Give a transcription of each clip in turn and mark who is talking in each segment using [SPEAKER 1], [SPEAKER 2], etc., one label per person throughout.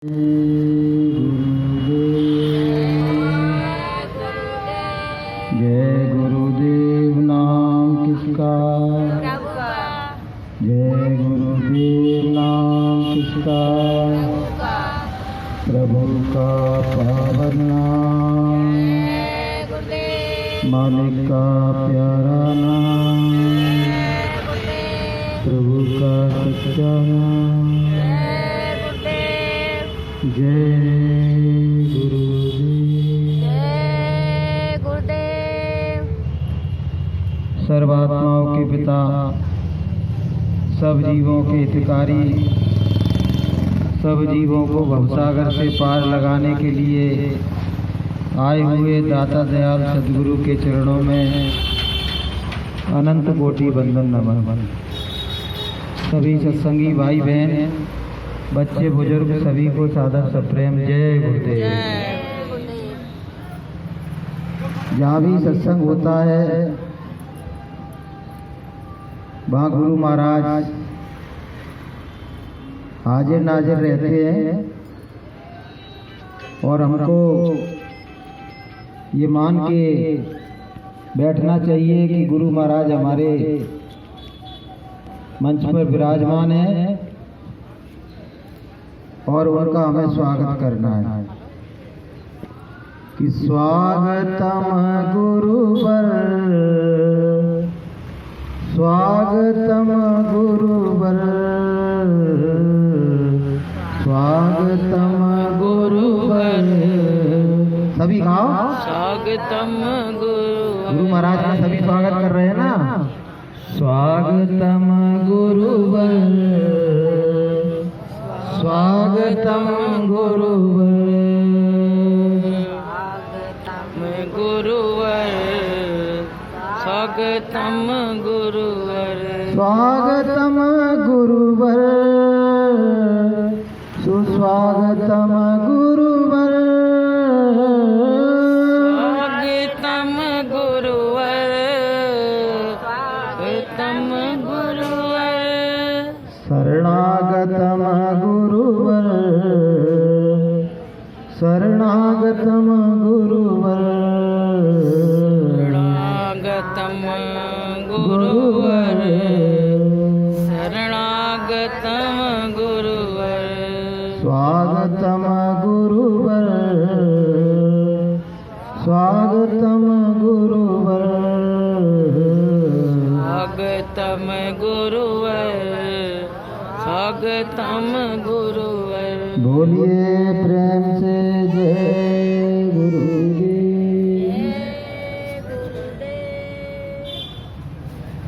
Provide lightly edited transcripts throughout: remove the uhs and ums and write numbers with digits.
[SPEAKER 1] जय गुरुदेव नाम किसका, जय गुरुदेव नाम किसका, प्रभु का पावन नाम, मालिक का प्यारा नाम, प्रभु का सच्चा नाम। जय गुरुदेव।
[SPEAKER 2] जय गुरुदेव।
[SPEAKER 1] सर्वात्माओं के पिता, सब जीवों के हितकारी, सब जीवों को भवसागर से पार लगाने के लिए आए हुए दाता दयाल सद्गुरु के चरणों में अनंत कोटि वंदन नमन। सभी सत्संगी भाई बहन, बच्चे बुजुर्ग सभी को सादर सप्रेम जय गुरुदेव। जहाँ भी सत्संग होता है वहाँ गुरु महाराज हाजिर नाजिर रहते हैं और हमको ये मान के बैठना चाहिए कि गुरु महाराज हमारे मंच पर विराजमान है और उनका हमें स्वागत करना है कि स्वागतम गुरुवर, स्वागतम गुरुवर, स्वागतम गुरुवर। सभी गाओ
[SPEAKER 2] स्वागतम
[SPEAKER 1] गुरु महाराज का सभी स्वागत कर रहे हैं ना। स्वागतम गुरुवर, स्वागतम गुरुवर,
[SPEAKER 2] गुरुवर, स्वागतम गुरुवर,
[SPEAKER 1] स्वागतम गुरुवर, सुस्वागतम गुरुवर,
[SPEAKER 2] स्वागतम गुरुवर, स्वागतम गुरुवर,
[SPEAKER 1] शरणागतम गुरुवर, शरणागतम गुरुवर,
[SPEAKER 2] शरणागतम गुरुवर, शरणागतम गुरुवर,
[SPEAKER 1] स्वागतम गुरुवर, स्वागतम गुरुवर,
[SPEAKER 2] स्वागतम गुरुवर, स्वागतम गुरुवर।
[SPEAKER 1] बोलिए प्रेम से जय गुरुदेव।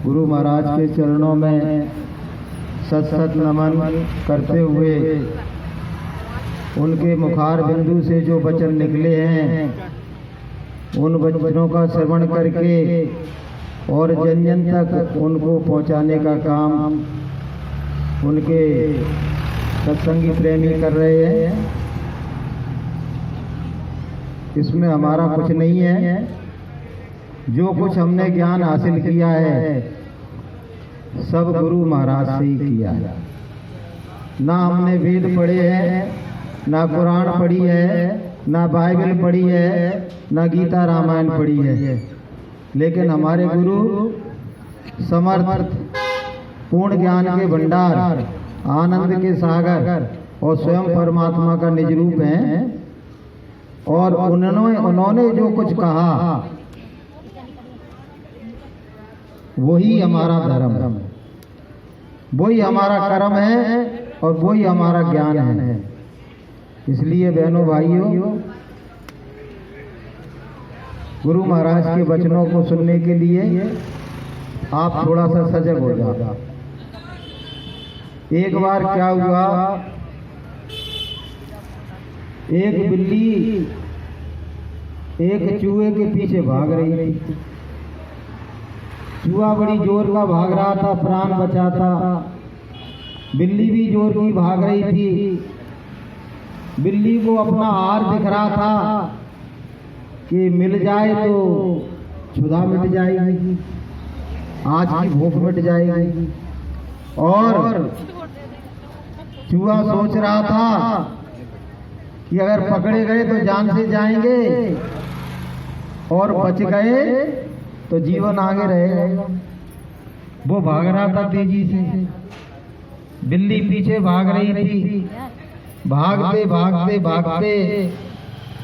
[SPEAKER 1] गुरु महाराज के चरणों में सत सत नमन करते हुए उनके मुखार बिंदु से जो वचन निकले हैं उन वचनों का श्रवण करके और जन जन तक उनको पहुंचाने का काम उनके सत्संगी प्रेमी कर रहे हैं। इसमें हमारा कुछ नहीं है। जो कुछ हमने ज्ञान हासिल किया है सब गुरु महाराज से ही किया है। ना हमने वेद पढ़े हैं, ना कुरान पढ़ी है, ना बाइबल पढ़ी है, ना गीता रामायण पढ़ी है, लेकिन हमारे गुरु समर्थ पूर्ण ज्ञान के भंडार, आनंद के सागर और स्वयं परमात्मा का निज रूप है। और उन्होंने जो कुछ कहा वही हमारा धर्म है, वही हमारा कर्म है और वही हमारा ज्ञान है। इसलिए बहनों भाइयों, गुरु महाराज के वचनों को सुनने के लिए आप थोड़ा सा सजग हो जाओ। एक बार क्या हुआ, एक बिल्ली एक चूहे के पीछे भाग रही थी। चूहा बड़ी जोर का भाग रहा था, प्राण बचाता। बिल्ली भी जोर की भाग रही थी। बिल्ली को अपना हार दिख रहा था कि मिल जाए तो क्षुधा मिट जाएगी, आज की भूख मिट जाएगी। और चूहा सोच रहा था कि अगर पकड़े गए तो जान से जाएंगे और बच गए तो जीवन आगे रहेगा। वो भाग रहा था तेजी से, बिल्ली पीछे भाग रही थी। भागते भागते भागते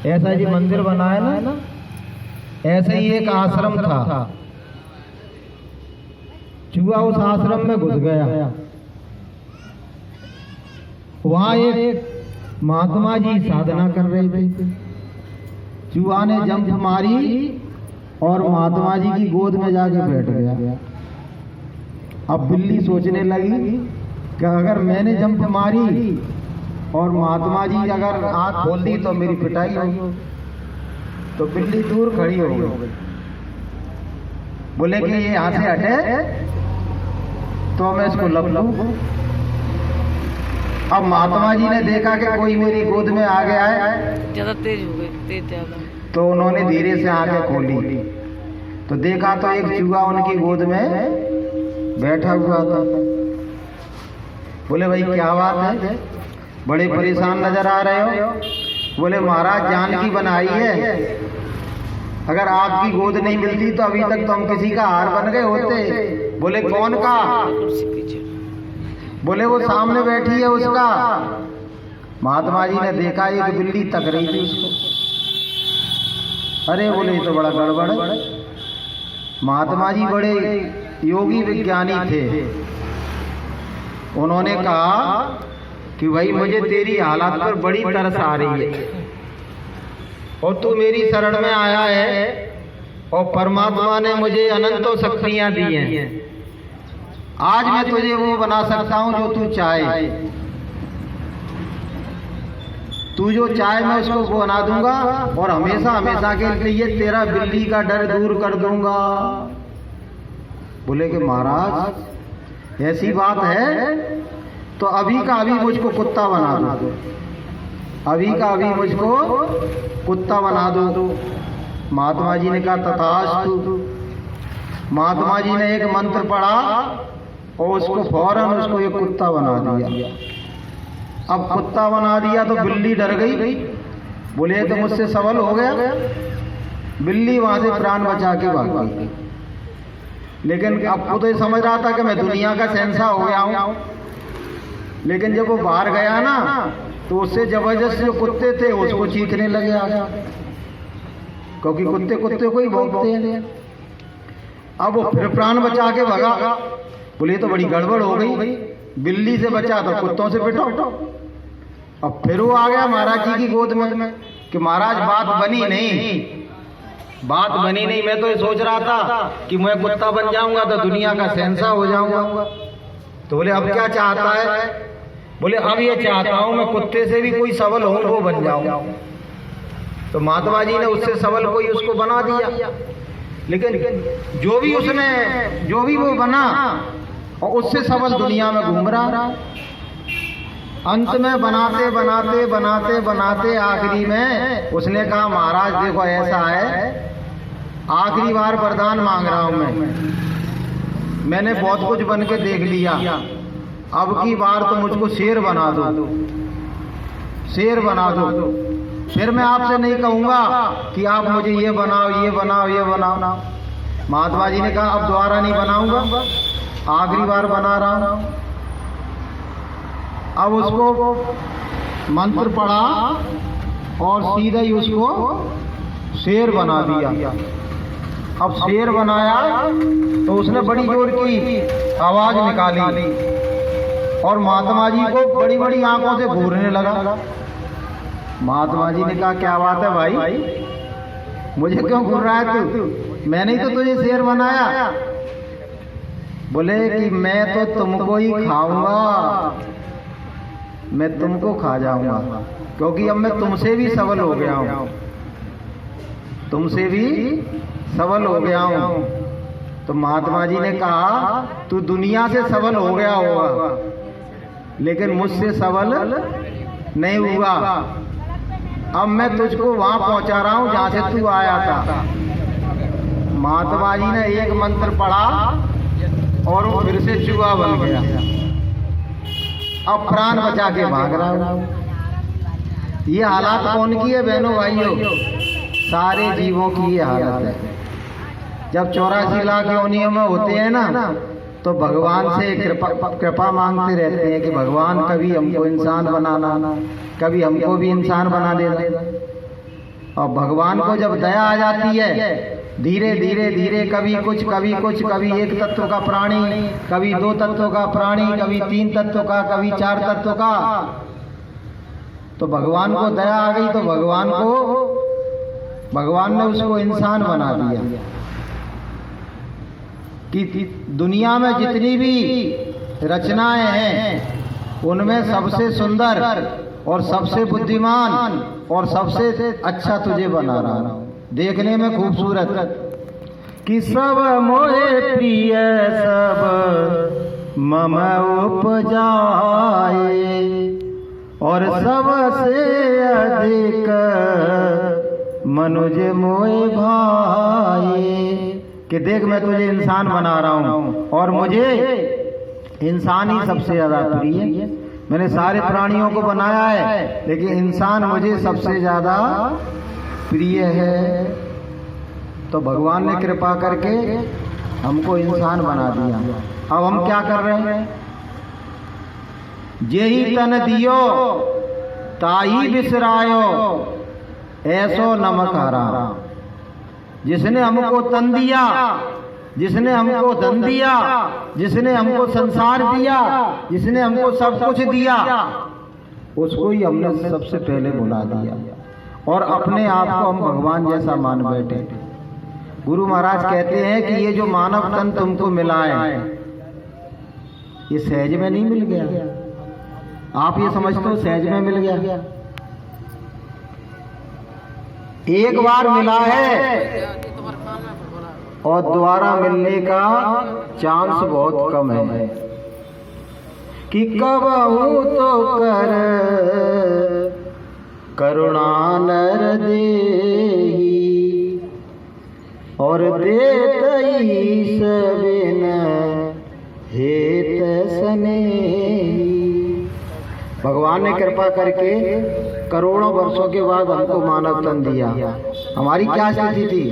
[SPEAKER 1] ऐसा जी मंदिर बनाया ना, ऐसे ही एक आश्रम था। चूहा उस आश्रम में घुस गया। वहां एक महात्मा जी साधना कर रहे थे। चूहा ने जंप मारी और महात्मा जी की गोद में जाके बैठ गया। अब बिल्ली सोचने लगी कि अगर मैंने जंप मारी और महात्मा जी अगर आंख खोल दी तो मेरी पिटाई होगी। तो बिल्ली दूर खड़ी हो गई। बोले कि ये यहाँ से हटे तो मैं इसको लब लूं। अब महात्मा जी ने देखा कि कोई मेरी गोद में आ गया है,
[SPEAKER 2] ज्यादा तेज हो गए, तेज ज्यादा।
[SPEAKER 1] तो उन्होंने धीरे से आंखें खोली तो देखा तो एक चूहा उनकी गोद में बैठा हुआ था। बोले भाई क्या बात है, बड़े परेशान नजर आ रहे हो? बोले महाराज जान की बनाई है, अगर आपकी गोद नहीं मिलती तो अभी तक तो हम किसी का हार बन गए होते। बोले कौन का? बोले वो सामने बैठी है उसका। महात्मा जी ने देखा एक बिल्ली तक रही थी उसको। अरे बोले ये तो बड़ा गड़बड़ है। महात्मा जी बड़े योगी विज्ञानी थे। उन्होंने कहा कि भाई मुझे तेरी हालत पर बड़ी तरस आ रही है और तू मेरी शरण में आया है और परमात्मा ने मुझे अनंतों शक्तियां दी हैं। आज मैं तुझे वो बना सकता हूं जो तू चाहे। तू जो चाहे मैं उसको बना दूंगा और हमेशा हमेशा के लिए तेरा बिल्ली का डर दूर कर दूंगा। बोले कि महाराज ऐसी बात है तो अभी का अभी मुझको कुत्ता बना दो, अभी का अभी मुझको कुत्ता बना दो। महात्मा जी ने कहा तथास्तु। महात्मा जी ने एक मंत्र पढ़ा और उसको फौरन उसको एक कुत्ता बना दिया। अब कुत्ता बना दिया तो बिल्ली डर गई। बोले तो मुझसे सवाल हो गया। बिल्ली वहां से प्राण बचा के भाग गई। लेकिन अब वो तो ये समझ रहा था कि मैं दुनिया का शहंशाह हो गया हूं। लेकिन जब वो बाहर गया ना तो उससे जबरदस्त जो कुत्ते थे उसको चीखने लगे आगे, क्योंकि कुत्ते कुत्ते को ही भौंकते हैं। अब वो फिर प्राण बचा के भगा। बोले तो बड़ी गड़बड़ हो गई, बिल्ली से बचा तो कुत्तों से पिटो। अब फिर वो आ गया महाराज जी की गोद में कि महाराज बात बनी नहीं, बात बनी नहीं। मैं तो ये सोच रहा था कि मैं कुत्ता बन जाऊंगा तो दुनिया का शहंशाह हो जाऊंगा। तो बोले अब क्या चाहता है? बोले अब ये चाहता हूं मैं कुत्ते से भी कोई सबल हूं वो बन जाऊं। तो महात्मा जी ने उससे सबल कोई उसको बना दिया। लेकिन जो भी वो बना और उससे सबल दुनिया में घूम रहा। अंत में बनाते बनाते बनाते बनाते आखिरी में उसने कहा महाराज देखो ऐसा है, आखिरी बार वरदान मांग रहा हूं मैंने बहुत कुछ बन के देख लिया, अब की बार तो मुझको शेर बना दो, शेर बना दो। फिर मैं आपसे नहीं कहूंगा कि आप मुझे ये बनाओ ये बनाओ ये बनाओ। महात्मा जी ने कहा अब दोबारा नहीं बनाऊंगा, आखिरी बार बना रहा हूं। अब उसको मंत्र पढ़ा और सीधा ही उसको शेर बना दिया। अब शेर बनाया तो उसने बड़ी जोर की आवाज निकाली और महात्मा जी को बड़ी बड़ी आंखों से घूरने लगा। महात्मा जी ने कहा क्या बात है भाई, मुझे क्यों घूर रहा है तू? मैंने ही तो तुझे शेर बनाया। बोले कि मैं तो तुमको ही खाऊंगा, मैं तुमको खा जाऊंगा, क्योंकि अब मैं तुमसे भी सबल हो गया हूं, तुमसे भी सबल हो गया हूं। तो महात्मा जी ने कहा तू दुनिया से सबल हो गया होगा लेकिन मुझसे सबल नहीं हुआ। अब मैं तुझको वहां पहुंचा रहा हूं जहां से तू आया था। महात्मा जी ने एक मंत्र पढ़ा और वो फिर से चूहा बन गया। अब प्राण बचा के भाग रहा हूं। ये हालात कौन की है बहनों भाइयों? सारे जीवों की ये हालत है। जब 84 लाख योनियों में होते हैं ना, तो भगवान से कृपा मांगते रहते हैं कि भगवान कभी हमको इंसान बनाना, कभी हमको भी इंसान बना देना। और भगवान को जब दया आ जाती है, धीरे धीरे धीरे कभी कुछ कभी एक तत्व का प्राणी, कभी 2 तत्वों का प्राणी, कभी 3 तत्वों का, कभी 4 तत्वों का, तो भगवान को दया आ गई तो भगवान ने उसको इंसान बना दिया। कि दुनिया में जितनी भी रचनाएं हैं उनमें सबसे सुंदर और सबसे बुद्धिमान और सबसे अच्छा तुझे बना रहा हूं, देखने में खूबसूरत। कि सब मोहे प्रिय सब मम उपजाए, और सबसे अधिक मनुज मोए भाई। कि देख मैं तुझे इंसान बना रहा हूं और मुझे इंसान ही सबसे ज्यादा प्रिय है। मैंने सारे प्राणियों को बनाया है लेकिन इंसान मुझे सबसे ज्यादा प्रिय है। तो भगवान ने कृपा करके हमको इंसान बना दिया। अब हम क्या कर रहे हैं? जेही तन दियो ताई बिसरायो, ऐसो नमक हरा। जिसने हमको तन दिया, जिसने हमको धन दिया, जिसने हमको संसार दिया, जिसने हमको सब कुछ दिया, उसको ही हमने सबसे पहले भुला दिया और अपने आप को हम भगवान जैसा मान बैठे। गुरु महाराज कहते हैं कि ये जो मानव तन तुमको मिला है ये सहज में नहीं मिल गया। आप ये समझते हो सहज में मिल गया? एक बार मिला है और दोबारा मिलने का चांस बहुत कम है। कि कबहू तो कर करुणा नर देही, और देत बिन हेत स्नेही। भगवान ने कृपा करके करोड़ों वर्षों के बाद हमको मानव तन दिया। हमारी क्या स्थिति थी?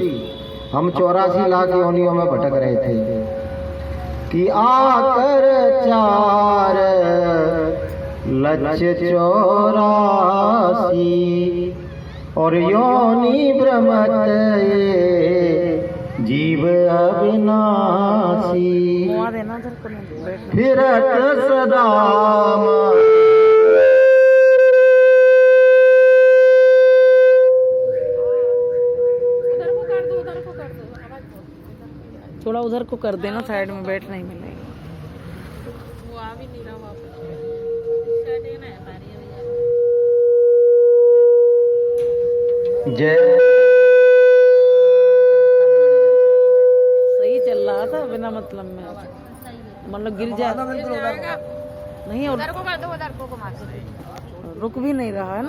[SPEAKER 1] हम 84 लाख योनियों में भटक रहे थे। कि आकर 4 लक्ष 84 और योनि भ्रमत जीव अविनाशी, फिरत सदा
[SPEAKER 2] थोड़ा उधर को कर देना, साइड में बैठ नहीं मिलेगा। वो आ भी नहीं रहा वापस।
[SPEAKER 1] जय।
[SPEAKER 2] सही चल रहा था बिना मतलब में, मतलब गिर जाएगा नहीं। और रुक भी नहीं रहा है ना।